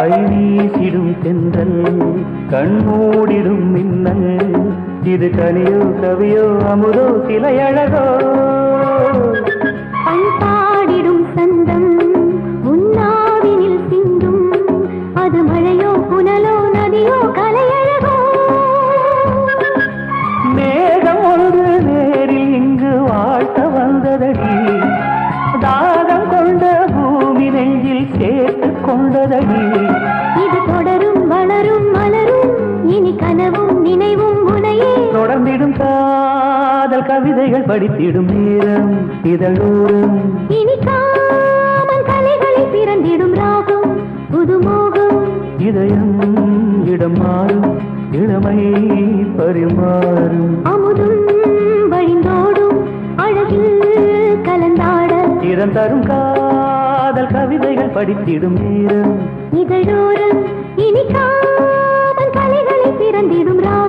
கை வீசிடும் தென்றல் கண்மூடிடும் மின்னல் இது கனியோ கவியோ அமுதோ சிலை அழகோ பண்பாடிடும் சந்தம் உன்னாவினில் சிந்தும் அது மழையோ புனலோ நதியோ கலையழகோ மேகம் ஒன்று நேரில் இங்கு வாழ்த்த வந்ததடி தாகம் கொண்ட பூமி நெஞ்சில் சேர்த்து கொண்டதடி இது தொடரும் வளரும் மலரும் இனி கனவும் நினைவும் உனையே தொடர்ந்திடும் காதல் கவிதைகள் படித்திடும் நேரம் இதழோரம் இனி காமன் கலைகளில் பிறந்திடும் ராகம் புதுமோகம் இதயம் இடம் மாறும் இளமை பரிமாறும் அமுதும் வழிந்தோடும் அழகில் கலந்தாட இடம் தரும் காதல் கவிதைகள் படித்திடும் நேரம் இதழோரம் இனி காமன் கலைகளில் பிறந்திடும் ராகம்